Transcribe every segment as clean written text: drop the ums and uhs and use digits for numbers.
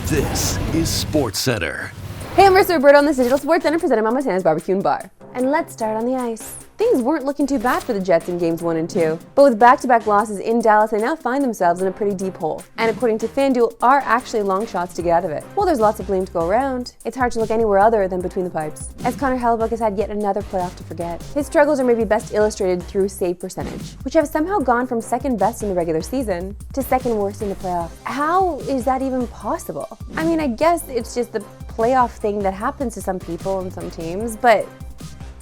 This is Sportscentre. Hey, I'm Marissa Roberto on this digital sports center presented by Montana's Barbecue and Bar. And let's start on the ice. Things weren't looking too bad for the Jets in games 1 and 2. But with back-to-back losses in Dallas, they now find themselves in a pretty deep hole. And according to FanDuel, are actually long shots to get out of it. While there's lots of blame to go around, it's hard to look anywhere other than between the pipes. As Hellebuyck has had yet another playoff to forget. His struggles are maybe best illustrated through save percentage, which have somehow gone from second best in the regular season to second worst in the playoffs. How is that even possible? I mean, I guess it's just the playoff thing that happens to some people and some teams, but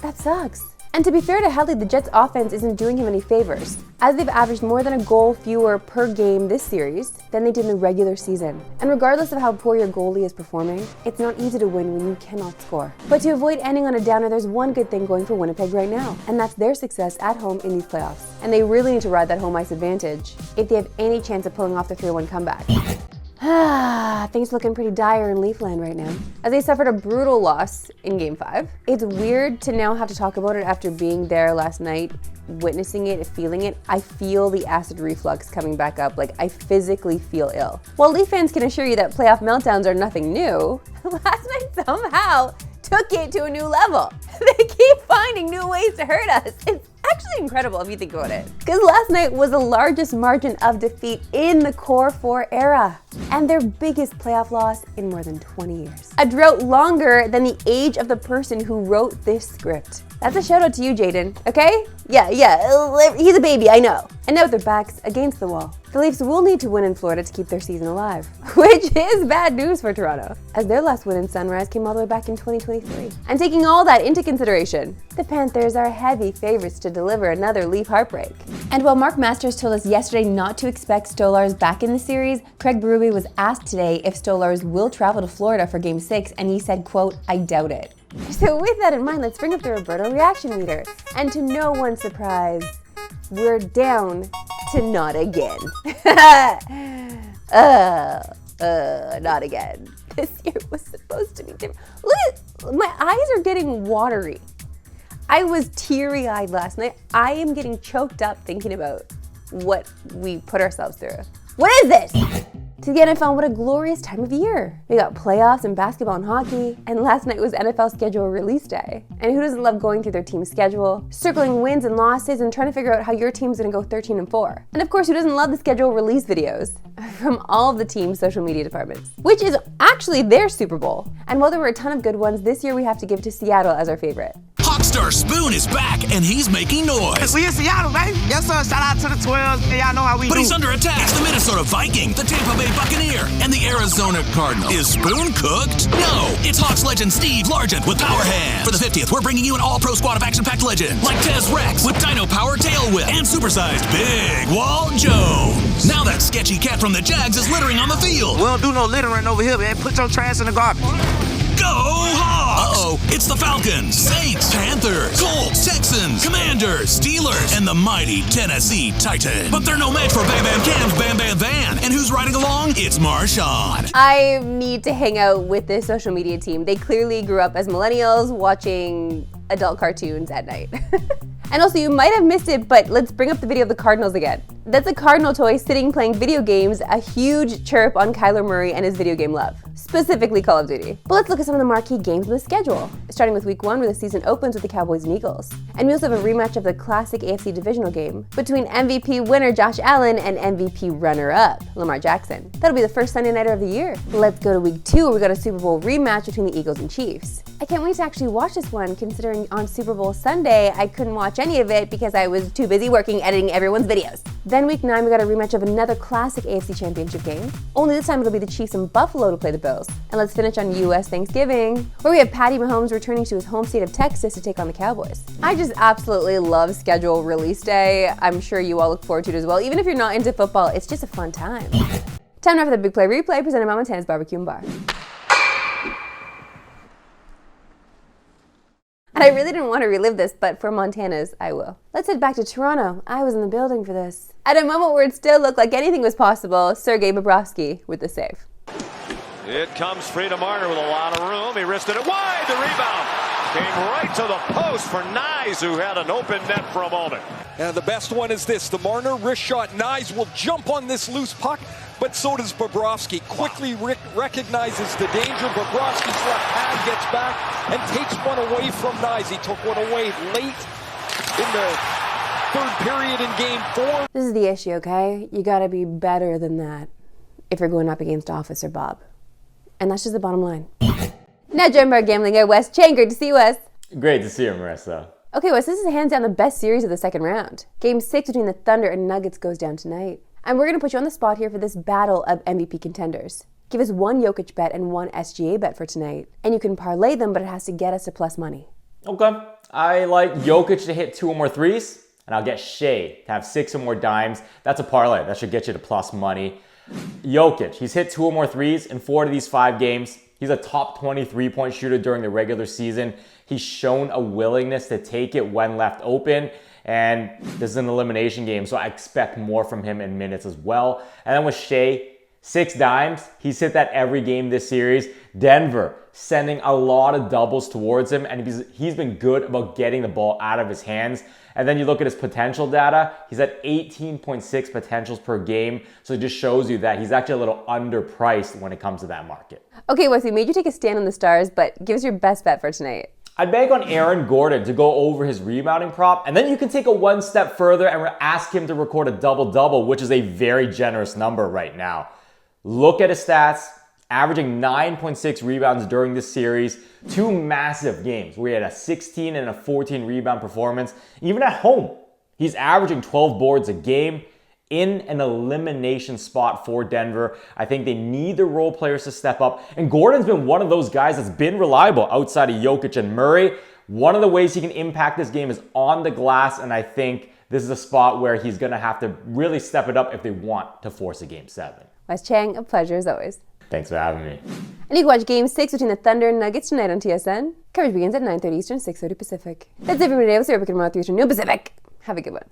that sucks. And to be fair to Hellebuyck, the Jets' offense isn't doing him any favors, as they've averaged more than a goal fewer per game this series than they did in the regular season. And regardless of how poor your goalie is performing, it's not easy to win when you cannot score. But to avoid ending on a downer, there's one good thing going for Winnipeg right now, and that's their success at home in these playoffs. And they really need to ride that home ice advantage if they have any chance of pulling off the 3-1 comeback. Things looking pretty dire in Leafland right now, as they suffered a brutal loss in Game 5. It's weird to now have to talk about it after being there last night, witnessing it, feeling it. I feel the acid reflux coming back up, like I physically feel ill. While Leaf fans can assure you that playoff meltdowns are nothing new, last night somehow took it to a new level. They keep finding new ways to hurt us. It's actually incredible if you think about it. Because last night was the largest margin of defeat in the core 4 era, and their biggest playoff loss in more than 20 years. A drought longer than the age of the person who wrote this script. That's a shout out to you, Jaden, okay? Yeah, he's a baby, I know. And now with their backs against the wall, the Leafs will need to win in Florida to keep their season alive, which is bad news for Toronto, as their last win in Sunrise came all the way back in 2023. And taking all that into consideration, the Panthers are heavy favorites to deliver another Leaf heartbreak. And while Mark Masters told us yesterday not to expect Stolarz back in the series, Craig Berube was asked today if Stolarz will travel to Florida for Game 6, and he said, quote, "I doubt it." So with that in mind, let's bring up the Roberto reaction meter. And to no one's surprise, we're down to not again. Not again. This year was supposed to be different. Look at, my eyes are getting watery. I was teary-eyed last night. I am getting choked up thinking about what we put ourselves through. What is this? To the NFL, what a glorious time of year. We got playoffs in basketball and hockey, and last night was NFL schedule release day. And who doesn't love going through their team's schedule, circling wins and losses, and trying to figure out how your team's gonna go 13-4. And of course, who doesn't love the schedule release videos from all of the team's social media departments, which is actually their Super Bowl. And while there were a ton of good ones, this year we have to give to Seattle as our favorite. Hawkstar Spoon is back, and he's making noise. We in Seattle, baby. Yes, sir. Shout out to the 12s. Y'all know how we do. But he's under attack. It's the Minnesota Viking, the Tampa Bay Buccaneer, and the Arizona Cardinal. Is Spoon cooked? No. It's Hawks legend Steve Largent with Power Hands. For the 50th, we're bringing you an all-pro squad of action-packed legends like Tez Rex with Dino Power Tail Whip and supersized Big Wall Jones. Now that sketchy cat from the Jags is littering on the field. We don't do no littering over here, man. Put your trash in the garbage. Go Hawks! Uh-oh, it's the Falcons, Saints, Panthers, Colts, Texans, Commanders, Steelers, and the mighty Tennessee Titans. But they're no match for Bam Bam Cam's Bam Bam Van. And who's riding along? It's Marshawn. I need to hang out with this social media team. They clearly grew up as millennials watching adult cartoons at night. And also, you might have missed it, but let's bring up the video of the Cardinals again. That's a Cardinal toy sitting playing video games, a huge chirp on Kyler Murray and his video game love, specifically Call of Duty. But let's look at some of the marquee games on the schedule, starting with week 1 where the season opens with the Cowboys and Eagles. And we also have a rematch of the classic AFC divisional game between MVP winner Josh Allen and MVP runner-up Lamar Jackson. That'll be the first Sunday nighter of the year. Let's go to week 2 where we got a Super Bowl rematch between the Eagles and Chiefs. I can't wait to actually watch this one, considering on Super Bowl Sunday, I couldn't watch any of it because I was too busy working editing everyone's videos. Then week 9, we got a rematch of another classic AFC Championship game. Only this time it'll be the Chiefs in Buffalo to play the Bills. And let's finish on US Thanksgiving, where we have Patty Mahomes returning to his home state of Texas to take on the Cowboys. I just absolutely love schedule release day. I'm sure you all look forward to it as well. Even if you're not into football, it's just a fun time. Time now for the Big Play Replay, presented by Montana's Barbecue and Bar. And I really didn't want to relive this, but for Montana's, I will. Let's head back to Toronto. I was in the building for this. At a moment where it still looked like anything was possible, Sergei Bobrovsky with the save. It comes free to Marner with a lot of room. He wristed it wide. The rebound came right to the post for Nyes, who had an open net for a moment. And the best one is this. The Marner wrist shot. Nyes will jump on this loose puck, but so does Bobrovsky. Quickly recognizes the danger. Bobrovsky's left hand gets back and takes one away from Nyes. He took one away late in the third period in game 4. This is the issue, okay? You gotta be better than that if you're going up against Officer Bob. And that's just the bottom line. Now joined by our gambling guy, Wes Chang. Great to see you, Wes. Great to see you, Marissa. Okay, Wes, this is hands down the best series of the second round. Game 6 between the Thunder and Nuggets goes down tonight. And we're going to put you on the spot here for this battle of MVP contenders. Give us one Jokic bet and one SGA bet for tonight. And you can parlay them, but it has to get us to plus money. Okay. I like Jokic to hit 2 or more threes, and I'll get Shea to have 6 or more dimes. That's a parlay. That should get you to plus money. Jokic, he's hit 2 or more threes in 4 of these 5 games. He's a top 20 three-point shooter during the regular season. He's shown a willingness to take it when left open. And this is an elimination game, so I expect more from him in minutes as well. And then with Shea, 6 dimes. He's hit that every game this series. Denver sending a lot of doubles towards him, and he's been good about getting the ball out of his hands. And then you look at his potential data. He's at 18.6 potentials per game, so it just shows you that he's actually a little underpriced when it comes to that market. Okay, Wes, we made you take a stand on the Stars, but give us your best bet for tonight. I'd bank on Aaron Gordon to go over his rebounding prop, and then you can take it one step further and ask him to record a double-double, which is a very generous number right now. Look at his stats, averaging 9.6 rebounds during this series. 2 massive games where he had a 16 and a 14 rebound performance. Even at home, he's averaging 12 boards a game in an elimination spot for Denver. I think they need the role players to step up. And Gordon's been one of those guys that's been reliable outside of Jokic and Murray. One of the ways he can impact this game is on the glass, and I think this is a spot where he's going to have to really step it up if they want to force a Game 7. Wes Chang, a pleasure as always. Thanks for having me. And you can watch Game 6 between the Thunder and Nuggets tonight on TSN. Coverage begins at 9:30 Eastern, 6:30 Pacific. That's it for today. We'll see you tomorrow at 3 Eastern, noon Pacific. Have a good one.